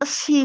80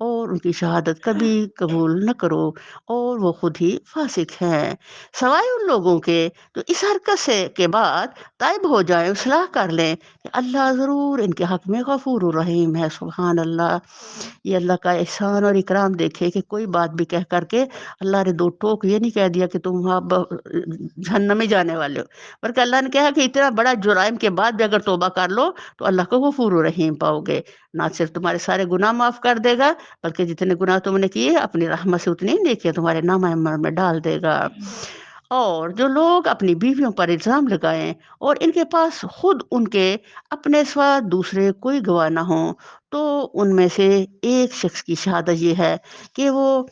اور ان کی شہادت کبھی قبول نہ کرو، اور وہ خود ہی فاسق ہیں، سوائے ان لوگوں کے جو اس حرکت سے کے بعد تائب ہو جائیں، اصلاح کر لیں کہ اللہ ضرور ان کے حق میں غفور الرحیم ہے۔ سبحان اللہ! یہ اللہ کا احسان اور اکرام دیکھے کہ کوئی بات بھی کہہ کر کے اللہ نے دو ٹوک یہ نہیں کہہ دیا کہ تم جہنم میں جانے والے ہو، بلکہ اللہ نے کہا کہ اتنا بڑا جرائم کے بعد بھی اگر توبہ کر لو تو اللہ کو غفور الرحیم پاؤ گے، نہ صرف تمہارے سارے گناہ معاف کر دے گا بلکہ جتنے گناہ تم نے کیے اپنی رحمت سے اتنی نیکیاں تمہارے نامہ اعمال میں ڈال دے گا۔ اور جو لوگ اپنی بیویوں پر الزام لگائیں اور ان کے پاس خود ان کے اپنے سوا دوسرے کوئی گواہ نہ ہوں، تو ان میں سے ایک شخص کی شہادت یہ ہے کہ وہ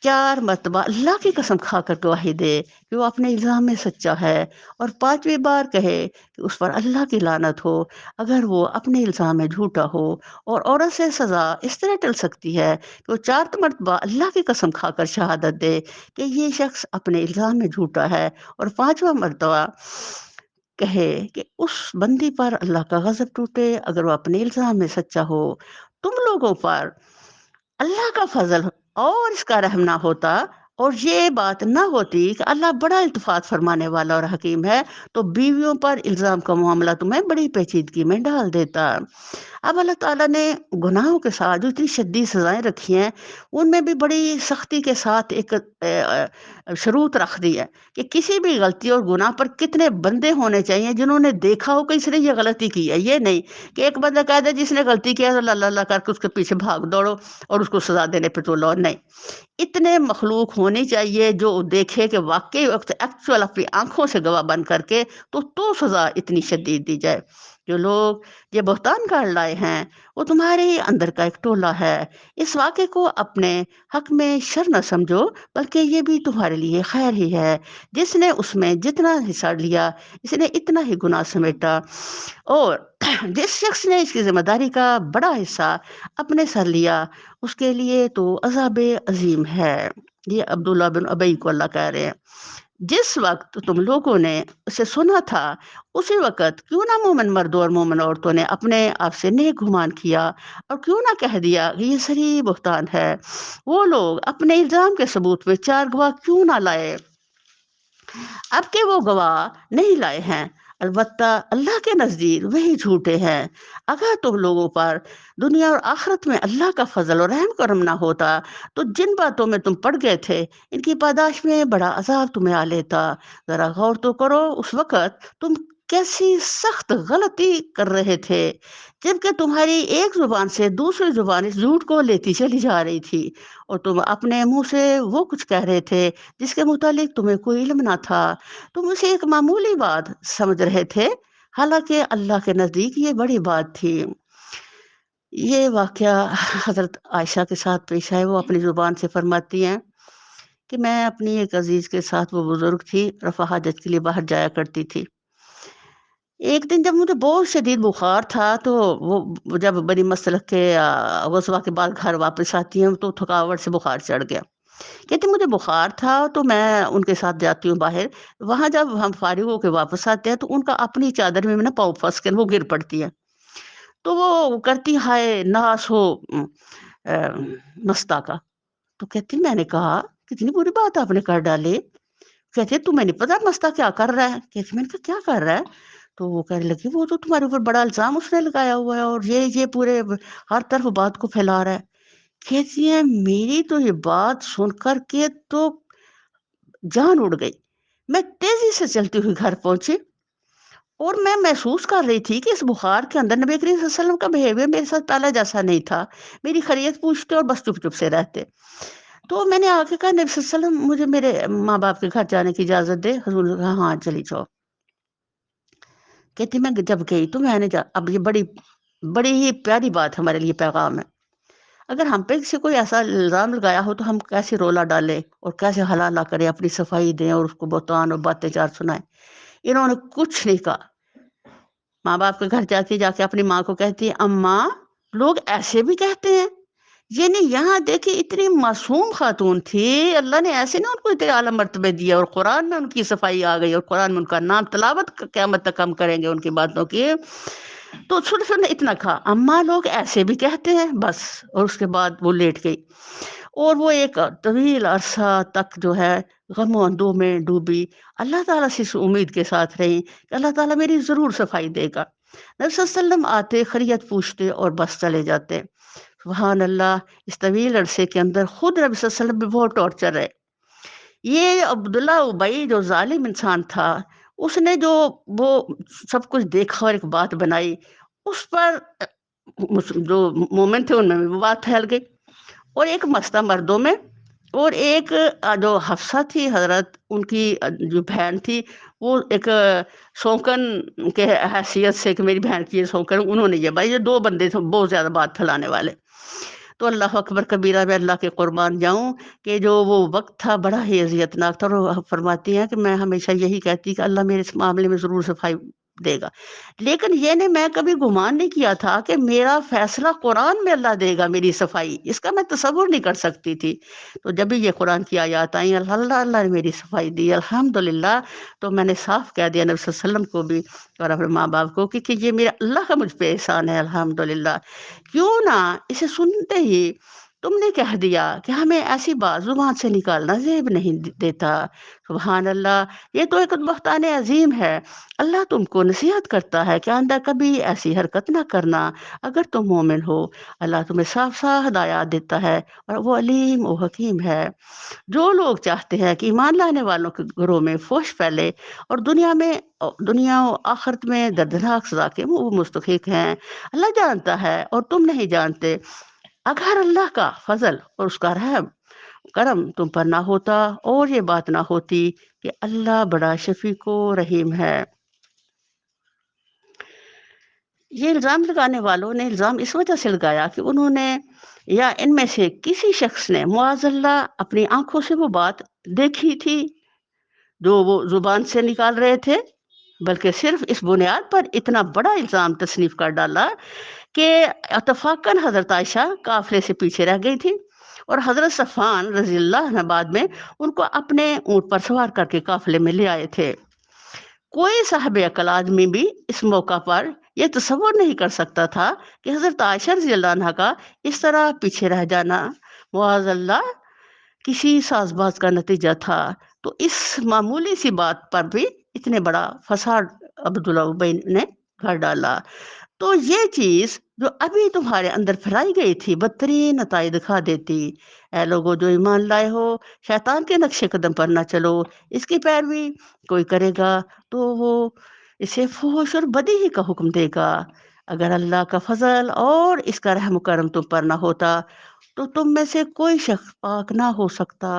4 مرتبہ اللہ کی قسم کھا کر گواہی دے کہ وہ اپنے الزام میں سچا ہے، اور 5ویں بار کہے کہ اس پر اللہ کی لعنت ہو اگر وہ اپنے الزام میں جھوٹا ہو۔ اور عورت سے سزا اس طرح ٹل سکتی ہے کہ وہ 4 مرتبہ اللہ کی قسم کھا کر شہادت دے کہ یہ شخص اپنے الزام میں جھوٹا ہے، اور 5واں مرتبہ کہے کہ اس بندی پر اللہ کا غضب ٹوٹے اگر وہ اپنے الزام میں سچا ہو۔ تم لوگوں پر اللہ کا فضل اور اس کا رحم نہ ہوتا، اور یہ بات نہ ہوتی کہ اللہ بڑا التفات فرمانے والا اور حکیم ہے، تو بیویوں پر الزام کا معاملہ تمہیں بڑی پیچیدگی میں ڈال دیتا۔ اب اللہ تعالیٰ نے گناہوں کے ساتھ جو اتنی شدید سزائیں رکھی ہیں، ان میں بھی بڑی سختی کے ساتھ ایک شروط رکھ دی ہے کہ کسی بھی غلطی اور گناہ پر کتنے بندے ہونے چاہیے جنہوں نے دیکھا ہو کہ اس نے یہ غلطی کی ہے۔ یہ نہیں کہ ایک بندہ کہہ دے جس نے غلطی کیا ہے تو اللہ اللہ کر کے اس کے پیچھے بھاگ دوڑو اور اس کو سزا دینے پہ تو لو، نہیں، اتنے مخلوق ہونی چاہیے جو دیکھے کہ واقعی وقت ایکچوئل اپنی آنکھوں سے گواہ بن کر کے تو سزا اتنی شدید دی جائے۔ جو لوگ یہ بہتان کاٹ لائے ہیں وہ تمہارے ہی اندر کا ایک ٹولہ ہے، اس واقعے کو اپنے حق میں شر نہ سمجھو بلکہ یہ بھی تمہارے لیے خیر ہی ہے۔ جس نے اس میں جتنا حصہ لیا اس نے اتنا ہی گناہ سمیٹا، اور جس شخص نے اس کی ذمہ داری کا بڑا حصہ اپنے سر لیا اس کے لیے تو عذاب عظیم ہے۔ یہ عبداللہ بن ابی کو اللہ کہہ رہے ہیں، جس وقت تم لوگوں نے اسے سنا تھا اسی وقت کیوں نہ مومن مردوں اور مومن عورتوں نے اپنے آپ سے نیک گمان کیا، اور کیوں نہ کہہ دیا کہ یہ صریح بہتان ہے۔ وہ لوگ اپنے الزام کے ثبوت میں 4 گواہ کیوں نہ لائے، اب کہ وہ گواہ نہیں لائے ہیں، البتہ اللہ کے نزدیک وہی جھوٹے ہیں۔ اگر تم لوگوں پر دنیا اور آخرت میں اللہ کا فضل اور رحم کرم نہ ہوتا تو جن باتوں میں تم پڑ گئے تھے ان کی پاداش میں بڑا عذاب تمہیں آ لیتا۔ ذرا غور تو کرو اس وقت تم کیسی سخت غلطی کر رہے تھے جبکہ تمہاری ایک زبان سے دوسری زبان اس جھوٹ کو لیتی چلی جا رہی تھی، اور تم اپنے منہ سے وہ کچھ کہہ رہے تھے جس کے متعلق تمہیں کوئی علم نہ تھا۔ تم اسے ایک معمولی بات سمجھ رہے تھے حالانکہ اللہ کے نزدیک یہ بڑی بات تھی۔ یہ واقعہ حضرت عائشہ کے ساتھ پیش آئے، وہ اپنی زبان سے فرماتی ہیں کہ میں اپنی ایک عزیز کے ساتھ، وہ بزرگ تھی، رفع حاجت کے لیے باہر جایا کرتی تھی۔ ایک دن جب مجھے بہت شدید بخار تھا تو وہ جب بنی مسلک کے غزوہ کے بعد گھر واپس آتی ہیں تو تھکاوٹ سے بخار چڑھ گیا، کہتی مجھے بخار تھا تو میں ان کے ساتھ جاتی ہوں باہر، وہاں جب ہم فارغ ہو کے واپس آتے ہیں تو ان کا اپنی چادر میں نا پاؤں پھنس کے وہ گر پڑتی ہے، تو وہ کرتی ہائے ناس ہو مستہ کا، تو کہتی میں نے کہا کتنی بری بات آپ نے کر ڈالی، کہتی تمہیں نہیں پتا مستہ کیا کر رہا ہے، کہتی میں نے کہا کیا کر رہا ہے، تو وہ کہنے لگی وہ تو تمہارے اوپر بڑا الزام اس نے لگایا ہوا ہے اور یہ پورے ہر طرف بات کو پھیلا رہا ہے۔ کہتی ہے میری تو یہ بات سن کر کے تو جان اڑ گئی، میں تیزی سے چلتی ہوئی گھر پہنچی، اور میں محسوس کر رہی تھی کہ اس بخار کے اندر نبی کریم صلی اللہ علیہ وسلم کا بہیویئر میرے ساتھ پہلے جیسا نہیں تھا، میری خیریت پوچھتے اور بس چپ چپ سے رہتے۔ تو میں نے آ کے کہا نبی صلی اللہ علیہ وسلم مجھے میرے ماں باپ کے گھر جانے کی اجازت دے، حضور نے کہا ہاں چلی جاؤ۔ کہتی میں جب گئی تو میں نے اب یہ بڑی بڑی ہی پیاری بات ہمارے لیے پیغام ہے، اگر ہم پہ کسی کوئی ایسا الزام لگایا ہو تو ہم کیسے رولا ڈالیں اور کیسے حلالہ کریں، اپنی صفائی دیں اور اس کو بہتان اور باتیں چار سنائیں۔ انہوں نے کچھ نہیں کہا، ماں باپ کے گھر جاتی، جا کے اپنی ماں کو کہتی اماں لوگ ایسے بھی کہتے ہیں، یعنی یہاں دیکھیں اتنی معصوم خاتون تھی، اللہ نے ایسے نہ ان کو اتنے اعلیٰ مرتبے دیا اور قرآن میں ان کی صفائی آ گئی اور قرآن میں ان کا نام تلاوت قیامت تک ہم کریں گے ان کی باتوں کی۔ تو چھوٹے چھوٹے اتنا کھا، اماں لوگ ایسے بھی کہتے ہیں بس، اور اس کے بعد وہ لیٹ گئی، اور وہ ایک طویل عرصہ تک جو ہے غم و اندوہ میں ڈوبی، اللہ تعالیٰ سے اس امید کے ساتھ رہی کہ اللہ تعالیٰ میری ضرور صفائی دے گا۔ نبی صلی اللہ علیہ وسلم آتے، خیریت پوچھتے اور بس چلے جاتے۔ سبحان اللہ، اس طویل عرصے کے اندر خود نبی صلی اللہ علیہ وسلم بھی بہت ٹارچر ہے۔ یہ عبداللہ ابئی جو ظالم انسان تھا، اس نے جو وہ سب کچھ دیکھا اور ایک بات بنائی، اس پر جو مومن تھے ان میں بھی وہ بات پھیل گئی، اور ایک مستہ مردوں میں، اور ایک جو حفصہ تھی حضرت، ان کی جو بہن تھی، وہ ایک شوکن کے حیثیت سے کہ میری بہن کی یہ شوکن، انہوں نے یہ بھائی یہ دو بندے تھے بہت زیادہ بات پھیلانے والے۔ تو اللہ اکبر کبیرہ، میں اللہ کے قربان جاؤں کہ جو وہ وقت تھا بڑا ہی اذیت ناک تھا، اور وہ فرماتی ہیں کہ میں ہمیشہ یہی کہتی کہ اللہ میرے اس معاملے میں ضرور صفائی دے گا، لیکن یہ نہیں، میں کبھی گمان نہیں کیا تھا کہ میرا فیصلہ قرآن میں اللہ دے گا میری صفائی، اس کا میں تصور نہیں کر سکتی تھی۔ تو جب بھی یہ قرآن کی آیات آئیں، اللہ اللہ نے میری صفائی دی الحمدللہ، تو میں نے صاف کہہ دیا نبی صلی اللہ علیہ وسلم کو بھی اور اپنے ماں باپ کو کہ یہ میرا اللہ کا مجھ پہ احسان ہے الحمدللہ۔ کیوں نہ اسے سنتے ہی تم نے کہہ دیا کہ ہمیں ایسی بات زبان سے نکالنا زیب نہیں دیتا۔ سبحان اللہ، یہ تو ایک بہتان عظیم ہے۔ اللہ تم کو نصیحت کرتا ہے کہ آئندہ کبھی ایسی حرکت نہ کرنا اگر تم مومن ہو۔ اللہ تمہیں صاف صاف ہدایات دیتا ہے، اور وہ علیم و حکیم ہے۔ جو لوگ چاہتے ہیں کہ ایمان لانے والوں کے گھروں میں فحش پھیلے اور دنیا و آخرت میں دردناک سزا کے وہ مستحق ہیں، اللہ جانتا ہے اور تم نہیں جانتے۔ اگر اللہ کا فضل اور اس کا رحم کرم تم پر نہ ہوتا، اور یہ بات نہ ہوتی کہ اللہ بڑا شفیق و رحیم ہے۔ یہ الزام لگانے والوں نے الزام اس وجہ سے لگایا کہ انہوں نے یا ان میں سے کسی شخص نے معاذ اللہ اپنی آنکھوں سے وہ بات دیکھی تھی جو وہ زبان سے نکال رہے تھے، بلکہ صرف اس بنیاد پر اتنا بڑا الزام تصنیف کر ڈالا کہ اتفاقاً حضرت عائشہ قافلے سے پیچھے رہ گئی تھی، اور حضرت صفوان رضی اللہ عنہ بعد میں ان کو اپنے اونٹ پر سوار کر کے قافلے میں لے آئے تھے۔ کوئی صاحب عقل آدمی بھی اس موقع پر یہ تصور نہیں کر سکتا تھا کہ حضرت عائشہ رضی اللہ عنہ کا اس طرح پیچھے رہ جانا معاذ اللہ کسی ساز باز کا نتیجہ تھا۔ تو اس معمولی سی بات پر بھی اتنے بڑا فساد عبداللہ ابی نے گھر ڈالا۔ تو یہ چیز جو ابھی تمہارے اندر پھیلائی گئی تھی بدترین نتائج دکھا دیتی۔ اے لوگو جو ایمان لائے ہو، شیطان کے نقش قدم پر نہ چلو، اس کی پیروی کوئی کرے گا تو وہ اسے فحش اور بدی ہی کا حکم دے گا۔ اگر اللہ کا فضل اور اس کا رحم و کرم تم پر نہ ہوتا تو تم میں سے کوئی شخص پاک نہ ہو سکتا،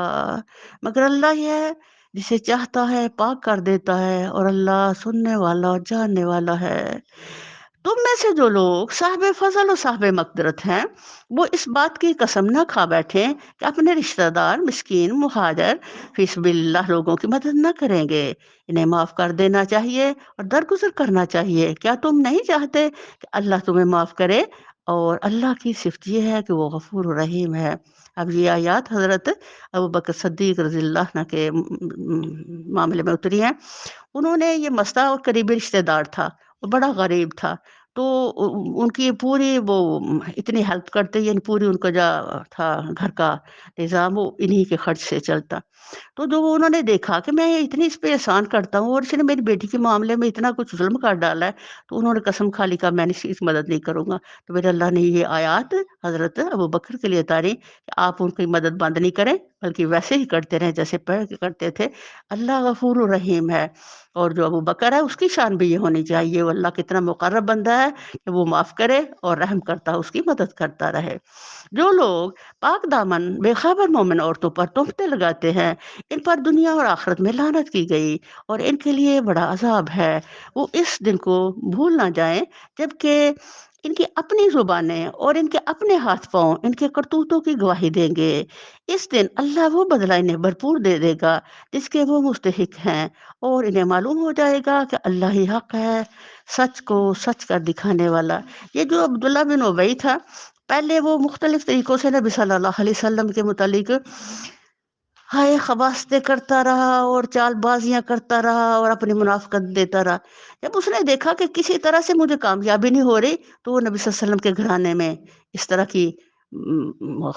مگر اللہ ہی ہے جسے چاہتا ہے پاک کر دیتا ہے، اور اللہ سننے والا اور جاننے والا ہے۔ تم میں سے جو لوگ صاحب فضل و صاحب مقدرت ہیں، وہ اس بات کی قسم نہ کھا بیٹھیں کہ اپنے رشتہ دار، مسکین، مہاجر، فی سبیل اللہ لوگوں کی مدد نہ کریں گے، انہیں معاف کر دینا چاہیے اور درگزر کرنا چاہیے۔ کیا تم نہیں چاہتے کہ اللہ تمہیں معاف کرے؟ اور اللہ کی صفت یہ ہے کہ وہ غفور رحیم ہے۔ اب یہ آیات حضرت ابوبکر صدیق رضی اللہ عنہ کے معاملے میں اتری ہیں۔ انہوں نے یہ مسئلہ اور قریبی رشتہ دار تھا، وہ بڑا غریب تھا، تو ان کی پوری وہ اتنی ہیلپ کرتے، یعنی پوری ان کا جو تھا گھر کا نظام وہ انہی کے خرچ سے چلتا۔ تو جو انہوں نے دیکھا کہ میں اتنی اس پہ احسان کرتا ہوں اور اس نے میری بیٹی کے معاملے میں اتنا کچھ ظلم کر ڈالا ہے، تو انہوں نے قسم کھا لی کہ میں اس مدد نہیں کروں گا۔ تو میرے اللہ نے یہ آیات حضرت ابوبکر کے لیے اتاری کہ آپ ان کی مدد بند نہیں کریں، بلکہ ویسے ہی کرتے رہیں جیسے پہلے کرتے تھے۔ اللہ غفور الرحیم ہے، اور جو ابوبکر ہے اس کی شان بھی یہ ہونی چاہیے، وہ اللہ کتنا مقرب بندہ ہے کہ وہ معاف کرے اور رحم کرتا، اس کی مدد کرتا رہے۔ جو لوگ پاک دامن بے خبر مومن عورتوں پر تہمتیں لگاتے ہیں، ان پر دنیا اور آخرت میں لعنت کی گئی، اور ان کے لیے بڑا عذاب ہے۔ وہ اس دن کو بھول نہ جائیں جبکہ ان کی اپنی زبانیں اور ان کے اپنے ہاتھ پاؤں ان کے کرتوتوں کی گواہی دیں گے۔ اس دن اللہ وہ بدلہ انہیں بھرپور دے دے گا جس کے وہ مستحق ہیں، اور انہیں معلوم ہو جائے گا کہ اللہ ہی حق ہے، سچ کو سچ کر دکھانے والا۔ یہ جو عبداللہ بن ابی تھا، پہلے وہ مختلف طریقوں سے نبی صلی اللہ علیہ وسلم کے متعلق ہائے خباثتیں کرتا رہا اور چال بازیاں کرتا رہا اور اپنی منافقت دیتا رہا۔ جب اس نے دیکھا کہ کسی طرح سے مجھے کامیابی نہیں ہو رہی، تو وہ نبی صلی اللہ علیہ وسلم کے گھرانے میں اس طرح کی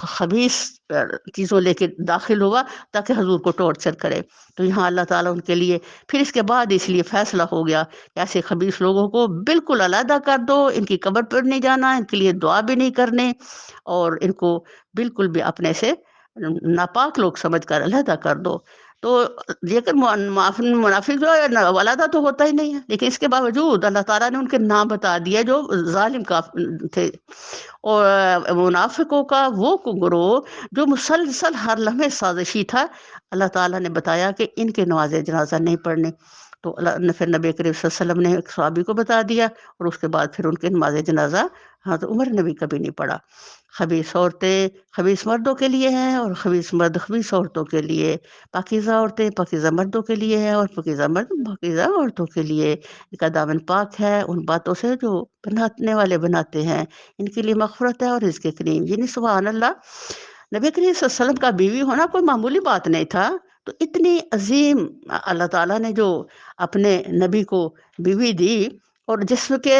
خبیث چیزوں لے کے داخل ہوا تاکہ حضور کو ٹارچر کرے۔ تو یہاں اللہ تعالیٰ ان کے لیے پھر اس کے بعد اس لیے فیصلہ ہو گیا کہ ایسے خبیث لوگوں کو بالکل علیحدہ کر دو، ان کی قبر پر نہیں جانا، ان کے لیے دعا بھی نہیں کرنے، اور ان کو بالکل بھی اپنے سے ناپاک لوگ سمجھ کر علیحدہ کر دو۔ تو لیکن منافق جو ہے علیحدہ تو ہوتا ہی نہیں ہے، لیکن اس کے باوجود اللہ تعالیٰ نے ان کے نام بتا دیا جو ظالم تھے، اور منافقوں کا وہ گروہ جو مسلسل ہر لمحے سازشی تھا، اللہ تعالیٰ نے بتایا کہ ان کے نماز جنازہ نہیں پڑھنے۔ تو اللہ نے پھر نبی کریم صلی اللہ علیہ وسلم نے ایک صحابی کو بتا دیا، اور اس کے بعد پھر ان کے نماز جنازہ حضرت عمر نے بھی کبھی نہیں پڑھا۔ خبیث عورتیں خبیث مردوں کے لیے ہیں، اور خبیث مرد خبیث عورتوں کے لیے۔ پاکیزہ عورتیں پاکیزہ مردوں کے لیے ہیں، اور پاکیزہ مرد پاکیزہ عورتوں کے لیے۔ ان کا دامن پاک ہے ان باتوں سے جو بنانے والے بناتے ہیں، ان کے لیے مغفرت ہے اور رزق کریم۔ یعنی سبحان اللہ، نبی کریم صلی اللہ علیہ وسلم کا بیوی ہونا کوئی معمولی بات نہیں تھا۔ تو اتنی عظیم اللہ تعالیٰ نے جو اپنے نبی کو بیوی دی، اور جسم کے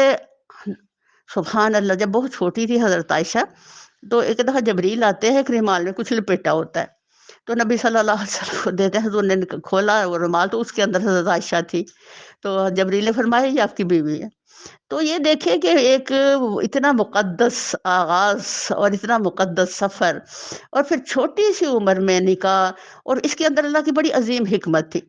سبحان اللہ، جب بہت چھوٹی تھی حضرت عائشہ، تو ایک دفعہ جبریل آتے ہیں، ایک رومال میں کچھ لپیٹا ہوتا ہے، تو نبی صلی اللہ علیہ وسلم کو دیتے ہیں، حضور نے کھولا وہ رومال، تو اس کے اندر حضرت عائشہ تھی۔ تو جبریل نے فرمایا یہ آپ کی بیوی ہے۔ تو یہ دیکھیں کہ ایک اتنا مقدس آغاز اور اتنا مقدس سفر، اور پھر چھوٹی سی عمر میں نکاح، اور اس کے اندر اللہ کی بڑی عظیم حکمت تھی۔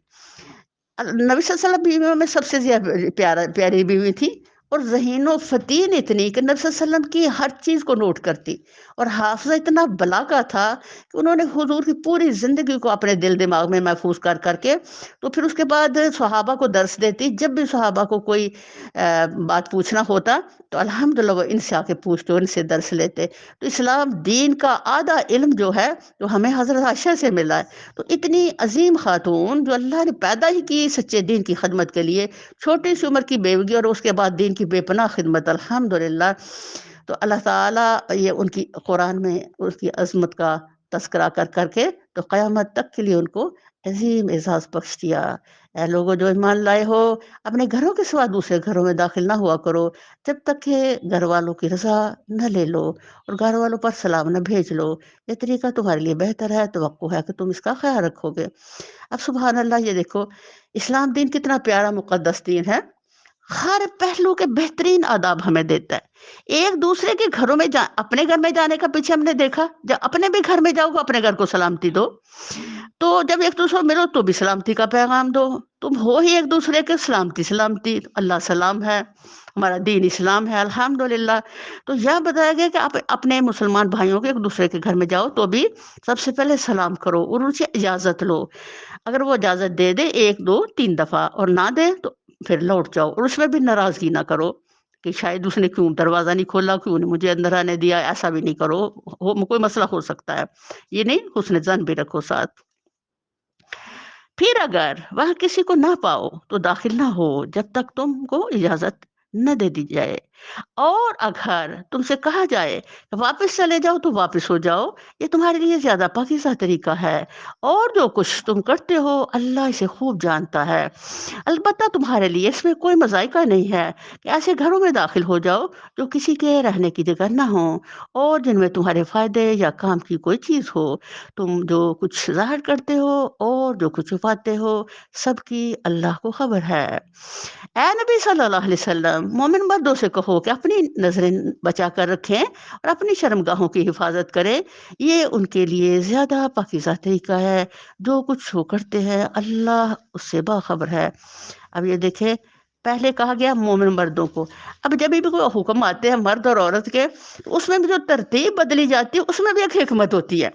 نبی صلی اللہ علیہ وسلم بیویوں میں سب سے زیادہ پیاری بیوی تھی، اور ذہین و فتین اتنی کہ نبی صلی اللہ علیہ وسلم کی ہر چیز کو نوٹ کرتی، اور حافظہ اتنا بلاغہ تھا کہ انہوں نے حضور کی پوری زندگی کو اپنے دل دماغ میں محفوظ کر کر کے، تو پھر اس کے بعد صحابہ کو درس دیتی۔ جب بھی صحابہ کو کوئی بات پوچھنا ہوتا تو الحمدللہ وہ ان سے آ کے پوچھتے، ان سے درس لیتے۔ تو اسلام دین کا آدھا علم جو ہے تو ہمیں حضرت عائشہ سے ملا ہے۔ تو اتنی عظیم خاتون جو اللہ نے پیدا ہی کی سچے دین کی خدمت کے لیے، چھوٹی سی عمر کی بیوگی اور اس کے بعد دین کی بے پناہ خدمت، الحمدللہ۔ تو اللہ تعالیٰ یہ ان کی قرآن میں اس کی عظمت کا تذکرہ کر کر کے تو قیامت تک کے لیے ان کو عظیم اعزاز بخش دیا۔ اے لوگوں جو ایمان لائے ہو، اپنے گھروں کے سوا دوسرے گھروں میں داخل نہ ہوا کرو جب تک کہ گھر والوں کی رضا نہ لے لو، اور گھر والوں پر سلام نہ بھیج لو۔ یہ طریقہ تمہارے لیے بہتر ہے، توقع ہے کہ تم اس کا خیال رکھو گے۔ اب سبحان اللہ، یہ دیکھو اسلام دین کتنا پیارا مقدس دین ہے، ہر پہلو کے بہترین آداب ہمیں دیتا ہے۔ ایک دوسرے کے گھروں میں اپنے گھر میں جانے کا پیچھے ہم نے دیکھا، جب اپنے بھی گھر میں جاؤ گے اپنے گھر کو سلامتی دو، تو جب ایک دوسرے کو ملو تو بھی سلامتی کا پیغام دو۔ تم ہو ہی ایک دوسرے کے سلامتی سلامتی، اللہ سلام ہے، ہمارا دین اسلام ہے، الحمدللہ۔ تو یہ بتایا گیا کہ آپ اپنے مسلمان بھائیوں کے ایک دوسرے کے گھر میں جاؤ تو بھی سب سے پہلے سلام کرو اور ان سے اجازت لو۔ اگر وہ اجازت دے دے 1 2 3 دفعہ اور نہ دے تو پھر لوٹ جاؤ، اور اس میں بھی ناراضگی نہ کرو کہ شاید اس نے کیوں دروازہ نہیں کھولا، کیوں نہیں مجھے اندر آنے دیا، ایسا بھی نہیں کرو، کوئی مسئلہ ہو سکتا ہے، یہ نہیں، حسن ظن بھی رکھو ساتھ۔ پھر اگر وہاں کسی کو نہ پاؤ تو داخل نہ ہو جب تک تم کو اجازت نہ دے دی جائے، اور اگر تم سے کہا جائے کہ واپس چلے جاؤ تو واپس ہو جاؤ، یہ تمہارے لیے زیادہ پاکیزہ طریقہ ہے، اور جو کچھ تم کرتے ہو اللہ اسے خوب جانتا ہے۔ البتہ تمہارے لیے اس میں کوئی مذائقہ نہیں ہے کہ ایسے گھروں میں داخل ہو جاؤ جو کسی کے رہنے کی جگہ نہ ہو، اور جن میں تمہارے فائدے یا کام کی کوئی چیز ہو۔ تم جو کچھ ظاہر کرتے ہو اور جو کچھ چھپاتے ہو، سب کی اللہ کو خبر ہے۔ اے نبی صلی اللہ علیہ وسلم، مومن مردوں سے کہو کہ اپنی نظریں بچا کر رکھیں اور اپنی شرمگاہوں کی حفاظت کریں، یہ ان کے لیے زیادہ پاکیزہ طریقہ ہے۔ جو کچھ وہ کرتے ہیں اللہ اس سے باخبر ہے۔ اب یہ دیکھیں، پہلے کہا گیا مومن مردوں کو، اب جب بھی کوئی حکم آتے ہیں مرد اور عورت کے، اس میں بھی جو ترتیب بدلی جاتی ہے اس میں بھی ایک حکمت ہوتی ہے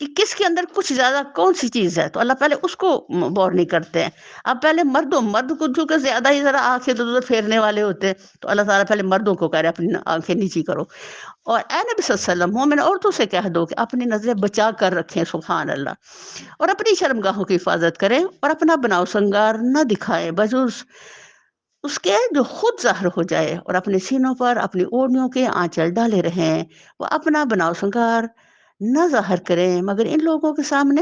کہ کس کے اندر کچھ زیادہ کون سی چیز ہے، تو اللہ پہلے اس کو بور نہیں کرتے ہیں۔ اب پہلے مرد کو چونکہ زیادہ ہی ذرا آنکھیں ادھر ادھر پھیرنے والے ہوتے ہیں، تو اللہ تعالیٰ پہلے مردوں کو کہہ رہے اپنی آنکھیں نیچی کرو، اور اے نبی صلی اللہ علیہ وسلم مومن عورتوں سے کہہ دو کہ اپنی نظریں بچا کر رکھیں، سبحان اللہ، اور اپنی شرمگاہوں کی حفاظت کریں، اور اپنا بناؤ سنگار نہ دکھائیں بجز اس کے جو خود ظاہر ہو جائے، اور اپنے سینوں پر اپنی اوڑھنیوں کے آنچل ڈالے رہیں۔ وہ اپنا بناؤ سنگار نہ ظاہر کریں مگر ان لوگوں کے سامنے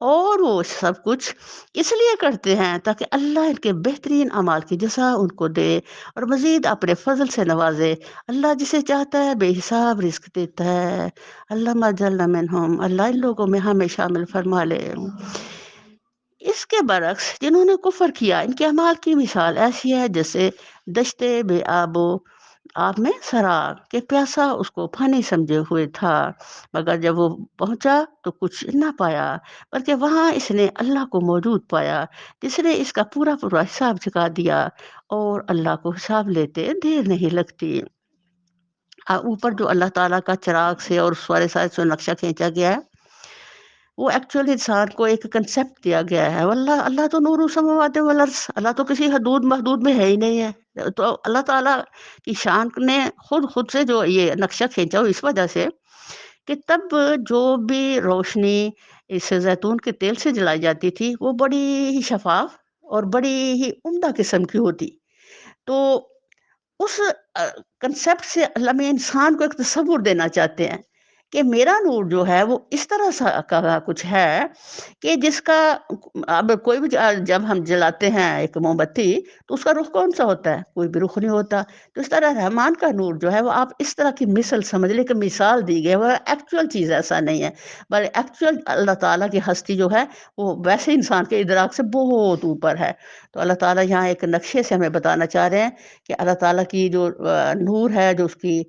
اور وہ سب کچھ اس لیے کرتے ہیں تاکہ اللہ ان کے بہترین اعمال کی جزا ان کو دے اور مزید اپنے فضل سے نوازے۔ اللہ جسے چاہتا ہے بے حساب رزق دیتا ہے۔ اللہ اجعلنا منہم، اللہ ان لوگوں میں ہمیں شامل فرما لے۔ اس کے برعکس جنہوں نے کفر کیا، ان کے اعمال کی مثال ایسی ہے جیسے دشتے بے آب و آپ میں سراب کہ پیاسا اس کو پانی سمجھے ہوئے تھا، مگر جب وہ پہنچا تو کچھ نہ پایا، بلکہ وہاں اس نے اللہ کو موجود پایا جس نے اس کا پورا پورا حساب چکا دیا، اور اللہ کو حساب لیتے دیر نہیں لگتی۔ اوپر جو اللہ تعالیٰ کا چراغ سے اور سوارے سائے سے نقشہ کھینچا گیا ہے، وہ ایکچولی انسان کو ایک کنسیپٹ دیا گیا ہے۔ واللہ اللہ تو نور السماوات والارض، اللہ تو کسی حدود محدود میں ہے ہی نہیں ہے۔ تو اللہ تعالیٰ کی شان نے خود سے جو یہ نقشہ کھینچا وہ اس وجہ سے کہ تب جو بھی روشنی اس زیتون کے تیل سے جلائی جاتی تھی وہ بڑی ہی شفاف اور بڑی ہی عمدہ قسم کی ہوتی۔ تو اس کنسیپٹ سے اللہ میں انسان کو ایک تصور دینا چاہتے ہیں کہ میرا نور جو ہے وہ اس طرح سا کا کچھ ہے کہ جس کا اب کوئی بھی جب ہم جلاتے ہیں ایک موم بتی تو اس کا رخ کون سا ہوتا ہے؟ کوئی بھی رخ نہیں ہوتا۔ تو اس طرح رحمان کا نور جو ہے وہ آپ اس طرح کی مثل سمجھ لیں کہ مثال دی گئی ہے، وہ ایکچوئل چیز ایسا نہیں ہے، بلکہ ایکچوئل اللہ تعالیٰ کی ہستی جو ہے وہ ویسے انسان کے ادراک سے بہت اوپر ہے۔ تو اللہ تعالیٰ یہاں ایک نقشے سے ہمیں بتانا چاہ رہے ہیں کہ اللہ تعالیٰ کی جو نور ہے، جو اس کی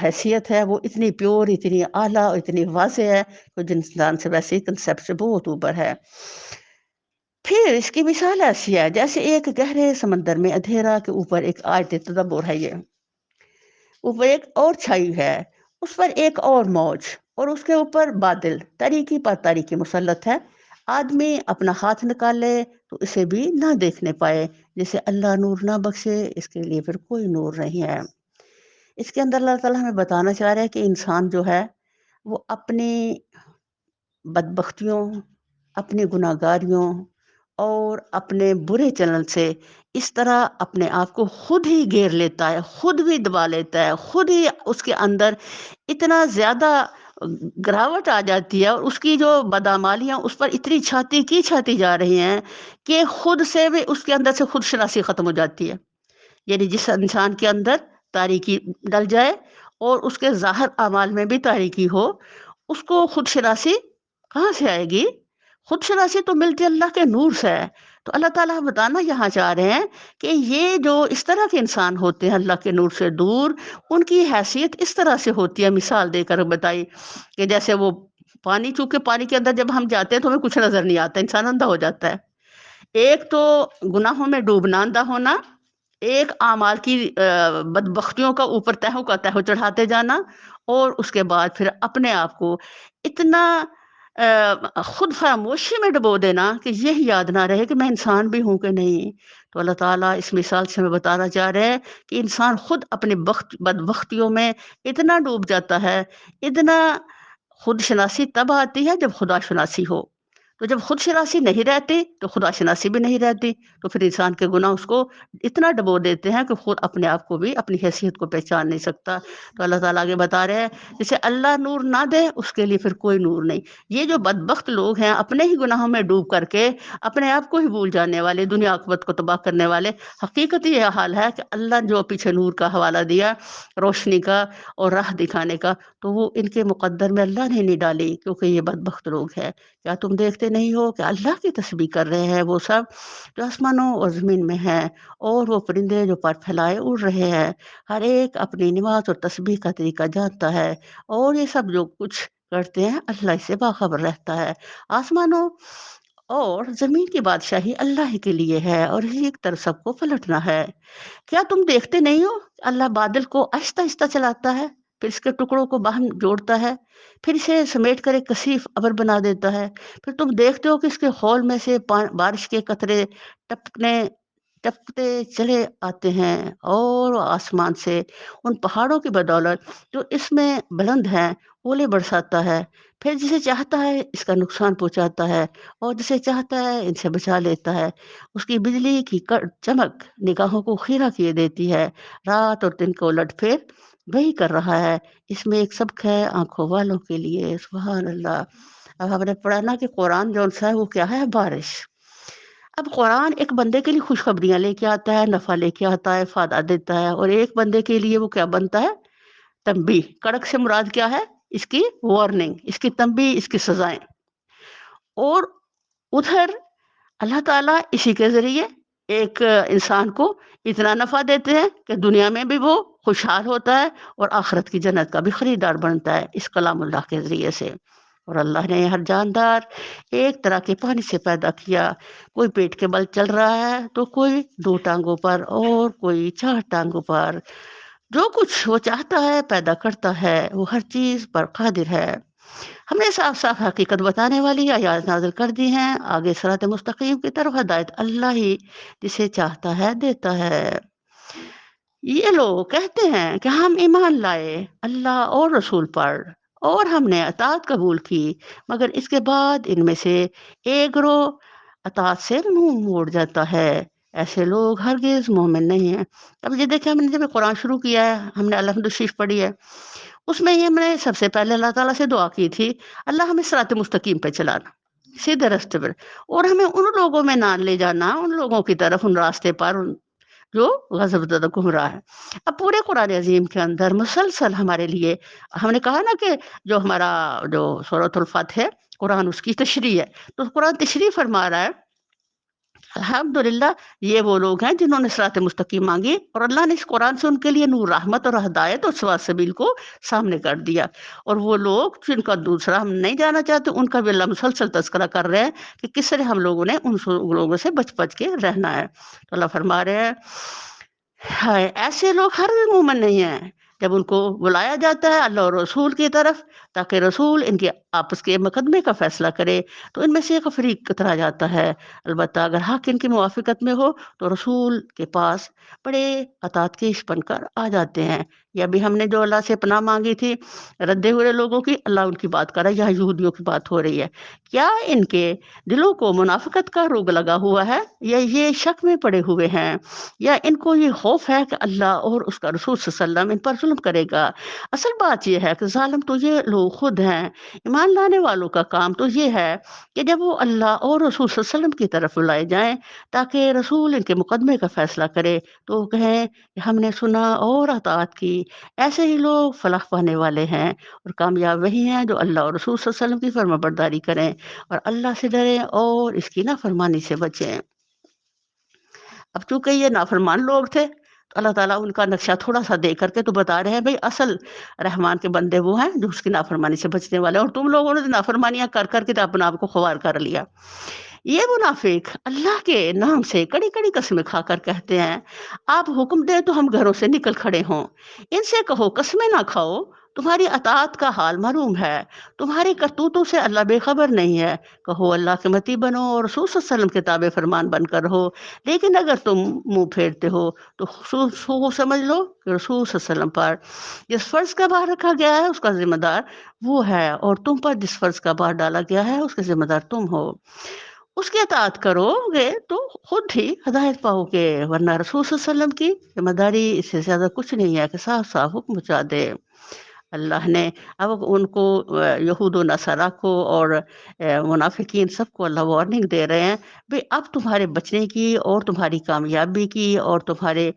حیثیت ہے، وہ اتنی پیور، اتنی اعلیٰ اور اتنی واضح ہے کہ جن انسان سے ویسے ہی کنسیپٹ سے بہت اوپر ہے۔ پھر اس کی مثال ایسی ہے جیسے ایک گہرے سمندر میں اندھیرا کے اوپر ایک آیت تدبر ہے، یہ اوپر ایک اور چھائی ہے، اس پر ایک اور موج، اور اس کے اوپر بادل تاریکی پر تاریکی مسلط ہے۔ آدمی اپنا ہاتھ نکالے تو اسے بھی نہ دیکھنے پائے، جسے اللہ نور نہ بخشے اس کے لیے پھر کوئی نور نہیں ہے۔ اس کے اندر اللہ تعالیٰ ہمیں بتانا چاہ رہے ہیں کہ انسان جو ہے وہ اپنی بدبختیوں، اپنی گناہگاریوں اور اپنے برے چلن سے اس طرح اپنے آپ کو خود ہی گھیر لیتا ہے، خود بھی دبا لیتا ہے، خود ہی اس کے اندر اتنا زیادہ گراوٹ آ جاتی ہے، اور اس کی جو بدعمالیاں اس پر اتنی چھاتی جا رہی ہیں کہ خود سے بھی اس کے اندر سے خود شناسی ختم ہو جاتی ہے۔ یعنی جس انسان کے اندر تاریکی ڈل جائے اور اس کے ظاہر اعمال میں بھی تاریکی ہو، اس کو خود شناسی کہاں سے آئے گی؟ خود شناسی تو ملتی اللہ کے نور سے ہے۔ تو اللہ تعالیٰ بتانا یہاں چاہ رہے ہیں کہ یہ جو اس طرح کے انسان ہوتے ہیں اللہ کے نور سے دور، ان کی حیثیت اس طرح سے ہوتی ہے، مثال دے کر بتائی کہ جیسے وہ پانی، چونکہ پانی کے اندر جب ہم جاتے ہیں تو ہمیں کچھ نظر نہیں آتا، انسان اندھا ہو جاتا ہے۔ ایک تو گناہوں میں ڈوبنا، اندھا ہونا، ایک اعمال کی بدبختیوں کا اوپر تہوں کا تہوں چڑھاتے جانا، اور اس کے بعد پھر اپنے آپ کو اتنا خود فراموشی میں ڈبو دینا کہ یہ یاد نہ رہے کہ میں انسان بھی ہوں کہ نہیں۔ تو اللہ تعالیٰ اس مثال سے ہمیں بتانا چاہ رہے ہیں کہ انسان خود اپنے بدبختیوں میں اتنا ڈوب جاتا ہے، اتنا خود شناسی تب آتی ہے جب خدا شناسی ہو۔ تو جب خود شناسی نہیں رہتی تو خدا شناسی بھی نہیں رہتی، تو پھر انسان کے گناہ اس کو اتنا ڈبو دیتے ہیں کہ خود اپنے آپ کو بھی، اپنی حیثیت کو پہچان نہیں سکتا۔ تو اللہ تعالیٰ آگے بتا رہے ہیں جسے اللہ نور نہ دے اس کے لیے پھر کوئی نور نہیں۔ یہ جو بدبخت لوگ ہیں اپنے ہی گناہوں میں ڈوب کر کے اپنے آپ کو ہی بھول جانے والے، دنیا عاقبت کو تباہ کرنے والے، حقیقت یہ حال ہے کہ اللہ جو پیچھے نور کا حوالہ دیا، روشنی کا اور راہ دکھانے کا، تو وہ ان کے مقدر میں اللہ نے نہیں ڈالی، کیونکہ یہ بدبخت لوگ ہیں۔ کیا تم دیکھتے نہیں ہو کہ اللہ کی تسبیح کر رہے ہیں وہ سب جو آسمانوں اور زمین میں ہیں، اور وہ پرندے جو پر پھیلائے اڑ رہے ہیں، ہر ایک اپنی نماز اور تسبیح کا طریقہ جانتا ہے، اور یہ سب جو کچھ کرتے ہیں اللہ اس سے باخبر رہتا ہے۔ آسمانوں اور زمین کی بادشاہی اللہ ہی کے لیے ہے، اور اسی ایک طرف سب کو پلٹنا ہے۔ کیا تم دیکھتے نہیں ہو اللہ بادل کو آہستہ آہستہ چلاتا ہے، پھر اس کے ٹکڑوں کو باہم جوڑتا ہے، پھر اسے سمیٹ کر ایک کثیف ابر بنا دیتا ہے، پھر تم دیکھتے ہو کہ اس کے خول میں سے بارش کے قطرے ٹپکتے چلے آتے ہیں، اور آسمان سے ان پہاڑوں کی بدولت جو اس میں بلند ہیں اولے برساتا ہے، پھر جسے چاہتا ہے اس کا نقصان پہنچاتا ہے، اور جسے چاہتا ہے ان سے بچا لیتا ہے۔ اس کی بجلی کی چمک نگاہوں کو خیرہ کیے دیتی ہے، رات اور دن کو الٹ پھیر وہی کر رہا ہے۔ اس میں ایک سبق ہے آنکھوں والوں کے لیے۔ سبحان اللہ۔ اب ہم نے پڑھا نا کہ قرآن جو سا ہے وہ کیا ہے؟ بارش۔ اب قرآن ایک بندے کے لیے خوشخبریاں لے کے آتا ہے، نفع لے کے آتا ہے، فائدہ دیتا ہے، اور ایک بندے کے لیے وہ کیا بنتا ہے؟ تنبیہ۔ کڑک سے مراد کیا ہے؟ اس کی وارننگ، اس کی تنبیہ، اس کی سزائیں۔ اور ادھر اللہ تعالیٰ اسی کے ذریعے ایک انسان کو اتنا نفع دیتے ہیں کہ دنیا میں بھی وہ خوشحال ہوتا ہے اور آخرت کی جنت کا بھی خریدار بنتا ہے اس کلام اللہ کے ذریعے سے۔ اور اللہ نے ہر جاندار ایک طرح کے پانی سے پیدا کیا، کوئی پیٹ کے بل چل رہا ہے تو کوئی 2 ٹانگوں پر اور کوئی 4 ٹانگوں پر، جو کچھ وہ چاہتا ہے پیدا کرتا ہے، وہ ہر چیز پر قادر ہے۔ ہم نے صاف صاف حقیقت بتانے والی آیات نازل کر دی ہیں، آگے صراط مستقیم کی طرف ہدایت اللہ ہی جسے چاہتا ہے دیتا ہے۔ یہ لوگ کہتے ہیں کہ ہم ایمان لائے اللہ اور رسول پر اور ہم نے اطاعت قبول کی، مگر اس کے بعد ان میں سے ایک گروہ اطاعت سے منہ موڑ جاتا ہے، ایسے لوگ ہرگز مومن نہیں ہیں۔ اب یہ دیکھیں، ہم نے جب قرآن شروع کیا ہے، ہم نے الحمد شریف پڑھی ہے، اس میں یہ میں نے سب سے پہلے اللہ تعالیٰ سے دعا کی تھی، اللہ ہمیں صراط مستقیم پہ چلانا، سیدھے راستے پر، اور ہمیں ان لوگوں میں نہ لے جانا، ان لوگوں کی طرف، ان راستے پر جو غضب زدہ گمراہ ہے۔ اب پورے قرآن عظیم کے اندر مسلسل ہمارے لیے، ہم نے کہا نا کہ جو ہمارا جو سورۃ الفتح ہے، قرآن اس کی تشریح ہے، تو قرآن تشریح فرما رہا ہے الحمدللہ یہ وہ لوگ ہیں جنہوں نے صراط مستقیم مانگی، اور اللہ نے اس قرآن سے ان کے لیے نور، رحمت اور ہدایت اور سوات سبیل کو سامنے کر دیا۔ اور وہ لوگ جن کا دوسرا ہم نہیں جانا چاہتے، ان کا بھی اللہ مسلسل تذکرہ کر رہے ہیں کہ کس طرح ہم لوگوں نے ان لوگوں سے بچ بچ کے رہنا ہے۔ تو اللہ فرما رہے ہیں ہائے ایسے لوگ ہر مومن نہیں ہیں، جب ان کو بلایا جاتا ہے اللہ اور رسول کی طرف تاکہ رسول ان کے آپس کے مقدمے کا فیصلہ کرے، تو ان میں سے ایک فریق کترا جاتا ہے۔ البتہ اگر حق ان کی موافقت میں ہو تو رسول کے پاس بڑے اطاعت کیش بن کر آ جاتے ہیں۔ یا بھی ہم نے جو اللہ سے پناہ مانگی تھی ردے ہوئے لوگوں کی، اللہ ان کی بات کر رہا ہے، یہاں یہودیوں کی بات ہو رہی ہے۔ کیا ان کے دلوں کو منافقت کا روگ لگا ہوا ہے، یا یہ شک میں پڑے ہوئے ہیں، یا ان کو یہ خوف ہے کہ اللہ اور اس کا رسول صلی اللہ علیہ وسلم ان پر ظلم کرے گا؟ اصل بات یہ ہے کہ ظالم تو یہ لوگ خود ہیں۔ ایمان لانے والوں کا کام تو یہ ہے کہ جب وہ اللہ اور رسول صلی اللہ علیہ وسلم کی طرف بلائے جائیں تاکہ رسول ان کے مقدمے کا فیصلہ کرے، تو وہ کہیں کہ ہم نے سنا اور اطاعت کی۔ ایسے ہی لوگ فلاح پانے والے ہیں اور کامیاب وہی ہیں جو اللہ اور رسول صلی اللہ علیہ وسلم کی فرما برداری کریں اور اللہ سے ڈریں اور اس کی نافرمانی سے بچیں۔ اب چونکہ یہ نافرمان لوگ تھے تو اللہ تعالیٰ ان کا نقشہ تھوڑا سا دے کر کے تو بتا رہے ہیں بھئی اصل رحمان کے بندے وہ ہیں جو اس کی نافرمانی سے بچنے والے ہیں، اور تم لوگوں نے نافرمانیاں کر کر کے تو اپنے آپ کو خوار کر لیا۔ یہ منافق اللہ کے نام سے کڑی کڑی قسمیں کھا کر کہتے ہیں آپ حکم دیں تو ہم گھروں سے نکل کھڑے ہوں، ان سے کہو قسمیں نہ کھاؤ، تمہاری اطاعت کا حال معلوم ہے، تمہاری کرتوتوں سے اللہ بے خبر نہیں ہے، کہو اللہ کے متی بنو اور رسول صلی اللہ علیہ وسلم کے تابع فرمان بن کر رہو، لیکن اگر تم منہ پھیرتے ہو تو سمجھ لو کہ رسول صلی اللہ علیہ وسلم پر جس فرض کا بار رکھا گیا ہے اس کا ذمہ دار وہ ہے، اور تم پر جس فرض کا بار ڈالا گیا ہے اس کے ذمہ دار تم ہو۔ اس کی اطاعت کرو گے تو خود ہی ہدایت پاؤ گے، ورنہ رسول صلی اللہ علیہ وسلم کی ذمہ داری اس سے زیادہ کچھ نہیں ہے کہ صاف صاف حکم پہنچا دے۔ اللہ نے اب ان کو یہود و نصارہ کو اور منافقین سب کو اللہ وارننگ دے رہے ہیں بھئی اب تمہارے بچنے کی اور تمہاری کامیابی کی اور تمہارے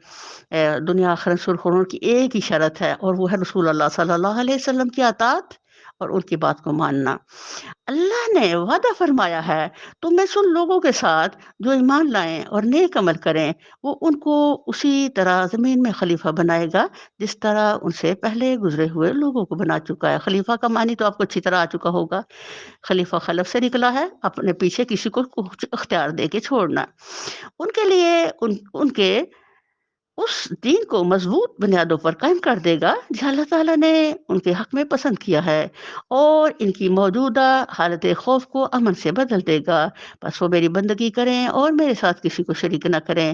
دنیا آخرت سرخرون کی ایک ہی شرط ہے، اور وہ ہے رسول اللہ صلی اللہ علیہ وسلم کی اطاعت اور ان کی بات کو ماننا۔ اللہ نے وعدہ فرمایا ہے تم میں سے ان لوگوں کے ساتھ جو ایمان لائیں اور نیک عمل کریں، وہ ان کو اسی طرح زمین میں خلیفہ بنائے گا جس طرح ان سے پہلے گزرے ہوئے لوگوں کو بنا چکا ہے۔ خلیفہ کا معنی تو آپ کو اچھی طرح آ چکا ہوگا، خلیفہ خلف سے نکلا ہے، اپنے پیچھے کسی کو کچھ اختیار دے کے چھوڑنا۔ ان کے لیے ان کے اس دین کو مضبوط بنیادوں پر قائم کر دے گا جو اللہ تعالیٰ نے ان کے حق میں پسند کیا ہے، اور ان کی موجودہ حالت خوف کو امن سے بدل دے گا۔ بس وہ میری بندگی کریں اور میرے ساتھ کسی کو شریک نہ کریں،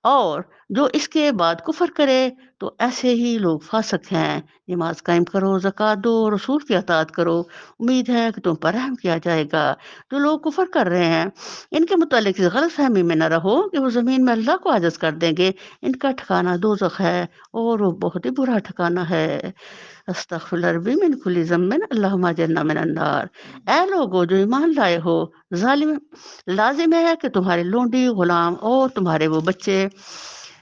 اور جو اس کے بعد کفر کرے تو ایسے ہی لوگ فاسق ہیں۔ نماز قائم کرو، زکوٰۃ دو، رسول کی اطاعت کرو، امید ہے کہ تم پر رحم کیا جائے گا۔ جو لوگ کفر کر رہے ہیں ان کے متعلق اس غلط فہمی میں نہ رہو کہ وہ زمین میں اللہ کو عاجز کر دیں گے۔ ان کا ٹھکانہ دوزخ ہے اور وہ بہت ہی برا ٹھکانہ ہے۔ استغفر ربی من کل ذنب اللہم اجرنا من النار۔ اے لوگو جو ایمان لائے ہو، ظالم لازم ہے کہ تمہارے لونڈی، غلام اور تمہارے وہ بچے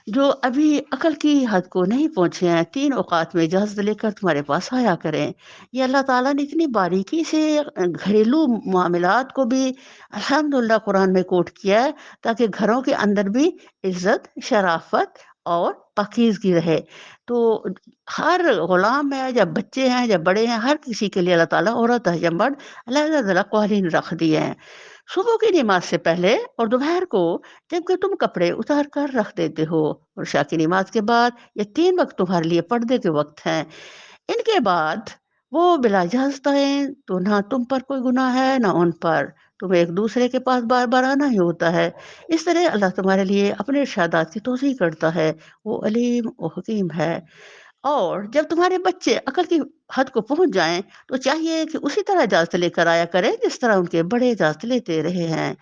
جو ابھی عقل کی حد کو نہیں پہنچے ہیں 3 اوقات میں اجازت لے کر تمہارے پاس آیا کریں۔ یہ اللہ تعالیٰ نے اتنی باریکی سے گھریلو معاملات کو بھی الحمدللہ قرآن میں کوٹ کیا ہے تاکہ گھروں کے اندر بھی عزت، شرافت اور پاکیزگی رہے۔ تو ہر غلام ہے یا بچے ہیں یا بڑے ہیں، ہر کسی کے لیے اللہ تعالیٰ عورت ہے یا مرد علیحدہ قوانین رکھ دیے ہیں۔ صبح کی نماز سے پہلے اور دوپہر کو جبکہ تم کپڑے اتار کر رکھ دیتے ہو، اور عشاء کی نماز کے بعد، یہ 3 وقت تمہارے لیے پردے کے وقت ہیں۔ ان کے بعد وہ بلا اجازت آئیں تو نہ تم پر کوئی گناہ ہے نہ ان پر، تمہیں ایک دوسرے کے پاس بار بار آنا ہی ہوتا ہے۔ اس طرح اللہ تمہارے لیے اپنے ارشادات کی توضیح کرتا ہے، وہ علیم و حکیم ہے۔ اور جب تمہارے بچے عقل کی حد کو پہنچ جائیں تو چاہیے کہ اسی طرح اجازت لے کر آیا کریں جس طرح ان کے بڑے اجازت لیتے رہے ہیں۔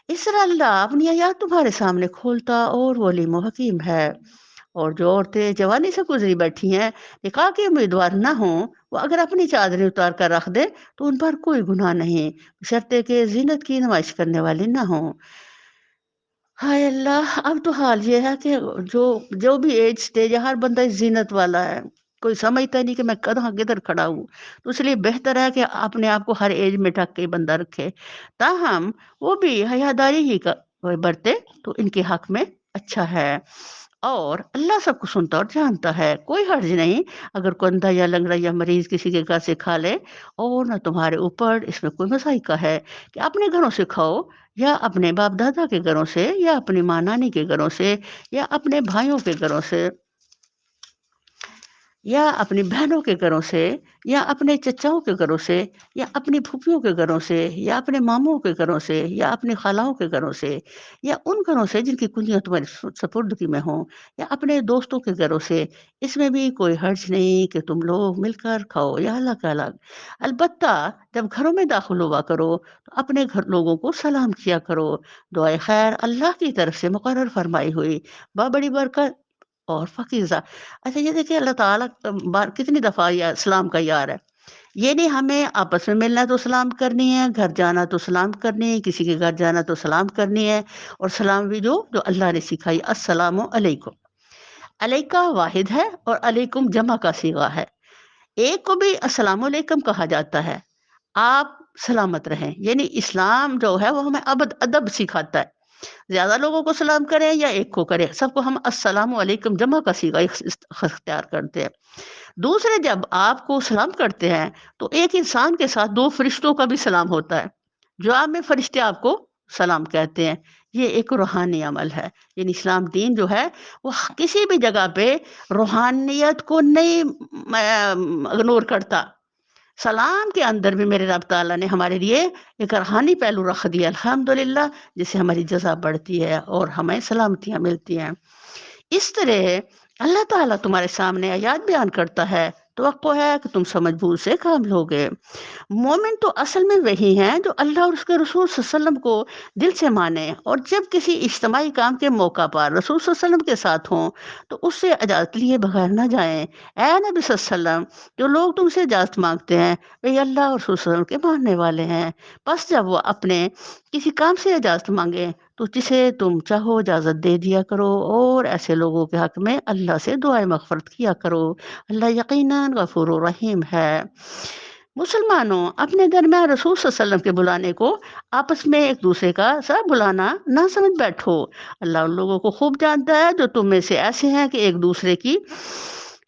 اس طرح اللہ اپنی آیات تمہارے سامنے کھولتا اور وہ علیم و حکیم ہے۔ اور جو عورتیں جوانی سے گزری بیٹھی ہیں، نکاح کے امیدوار نہ ہوں، وہ اگر اپنی چادریں اتار کر رکھ دیں تو ان پر کوئی گناہ نہیں، بشرطے کہ زینت کی نمائش کرنے والے نہ ہوں۔ ہائے اللہ، اب تو حال یہ ہے کہ جو جو بھی ایج سٹیج ہے، ہر بندہ زینت والا ہے، کوئی سمجھتا نہیں کہ میں کہاں کدھر کھڑا ہوں۔ تو اس لیے بہتر ہے کہ اپنے آپ کو ہر ایج میں ٹک کے بندہ رکھے، تاہم وہ بھی حیاداری ہی کا برتے تو ان کے حق میں اچھا ہے۔ اور اللہ سب کو سنتا اور جانتا ہے، کوئی حرج نہیں اگر کوئی اندھا یا لنگڑا یا مریض کسی کے گھر سے کھا لے، اور نہ تمہارے اوپر اس میں کوئی مسائقہ ہے کہ اپنے گھروں سے کھاؤ یا اپنے باپ دادا کے گھروں سے یا اپنی ماں نانی کے گھروں سے یا اپنے بھائیوں کے گھروں سے یا اپنی بہنوں کے گھروں سے یا اپنے چچاؤں کے گھروں سے یا اپنی پھوپھیوں کے گھروں سے یا اپنے ماموں کے گھروں سے یا اپنی خالاؤں کے گھروں سے یا ان گھروں سے جن کی کنجیاں تمہاری سپردگی میں ہوں یا اپنے دوستوں کے گھروں سے۔ اس میں بھی کوئی حرج نہیں کہ تم لوگ مل کر کھاؤ یا الگ الگ۔ البتہ جب گھروں میں داخل ہوا کرو تو اپنے گھر لوگوں کو سلام کیا کرو۔ دعائے خیر اللہ کی طرف سے مقرر فرمائی ہوئی بڑی برکت اور فقیزہ۔ اچھا یہ دیکھیں اللہ تعالیٰ کتنی دفعہ یہ سلام کا یار ہے۔ یہ نہیں ہمیں آپس میں ملنا تو سلام کرنی ہے، گھر جانا تو سلام کرنی ہے، کسی کے گھر جانا تو سلام کرنی ہے، اور سلام بھی جو اللہ نے سکھائی، السلام علیکم۔ علیکہ واحد ہے اور علیکم جمع کا صیغہ ہے۔ ایک کو بھی السلام علیکم کہا جاتا ہے، آپ سلامت رہیں، یعنی اسلام جو ہے وہ ہمیں ادب سکھاتا ہے۔ زیادہ لوگوں کو سلام کریں یا ایک کو کریں، سب کو ہم السلام علیکم جمع کا صیغہ اختیار کرتے ہیں۔ دوسرے جب آپ کو سلام کرتے ہیں تو ایک انسان کے ساتھ 2 فرشتوں کا بھی سلام ہوتا ہے، جو آپ میں فرشتے آپ کو سلام کہتے ہیں۔ یہ ایک روحانی عمل ہے، یعنی اسلام دین جو ہے وہ کسی بھی جگہ پہ روحانیت کو نہیں اگنور کرتا۔ سلام کے اندر بھی میرے رب تعالیٰ نے ہمارے لیے ایک روحانی پہلو رکھ دیا الحمدللہ، جس سے ہماری جزا بڑھتی ہے اور ہمیں سلامتیاں ملتی ہیں۔ اس طرح اللہ تعالیٰ تمہارے سامنے آیات بیان کرتا ہے، توقع ہے کہ تم سمجھ بوجھ سے کام لوگے۔ مومن تو اصل میں وہی ہیں جو اللہ اور اس کے رسول صلی اللہ علیہ وسلم کو دل سے مانے، اور جب کسی اجتماعی کام کے موقع پر رسول صلی اللہ علیہ وسلم کے ساتھ ہوں تو اس سے اجازت لیے بغیر نہ جائیں۔ اے نبی صلی اللہ علیہ وسلم، جو لوگ تم سے اجازت مانگتے ہیں وہ اللہ اور رسول صلی اللہ علیہ وسلم کے ماننے والے ہیں، بس جب وہ اپنے کسی کام سے اجازت مانگے تو جسے تم چاہو اجازت دے دیا کرو، اور ایسے لوگوں کے حق میں اللہ سے دعائے مغفرت کیا کرو، اللہ یقیناً غفور و رحیم ہے۔ مسلمانوں، اپنے درمیان رسول صلی اللہ علیہ وسلم کے بلانے کو آپس میں ایک دوسرے کا سب بلانا نہ سمجھ بیٹھو۔ اللہ ان لوگوں کو خوب جانتا ہے جو تم میں سے ایسے ہیں کہ ایک دوسرے کی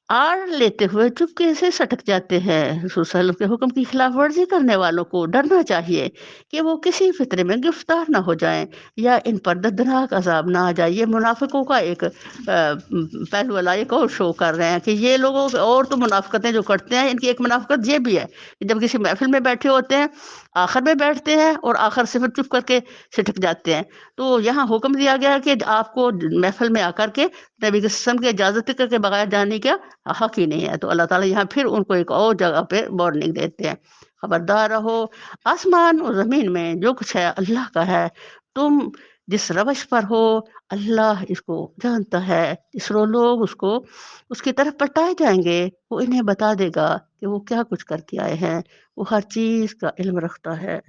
آڑ لیتے ہوئے چپکے سے سٹک جاتے ہیں۔ رسول صلی اللہ علیہ وسلم کے حکم کی خلاف ورزی کرنے والوں کو ڈرنا چاہیے کہ وہ کسی فتنے میں گرفتار نہ ہو جائیں یا ان پر دردناک عذاب نہ آ جائے۔ یہ منافقوں کا ایک پہلو والا ایک اور شو کر رہے ہیں کہ یہ لوگوں اور تو منافقتیں جو کرتے ہیں، ان کی ایک منافقت یہ بھی ہے کہ جب کسی محفل میں بیٹھے ہوتے ہیں، آخر میں بیٹھتے ہیں اور آخر سے پھر چپ کر کے سٹک جاتے ہیں۔ تو یہاں حکم دیا گیا ہے کہ آپ کو محفل میں آ کر کے نبی کے وسلم کی اجازت کے بغیر جانے کا حق ہی نہیں ہے۔ تو اللہ تعالیٰ یہاں پھر ان کو ایک اور جگہ پہ وارننگ دیتے ہیں، خبردار رہو، آسمان اور زمین میں جو کچھ ہے اللہ کا ہے، تم جس روش پر ہو اللہ اس کو جانتا ہے، اس رو لوگ اس کو اس کی طرف پلٹائے جائیں گے، وہ انہیں بتا دے گا کہ وہ کیا کچھ کر کے آئے ہیں، وہ ہر چیز کا علم رکھتا ہے۔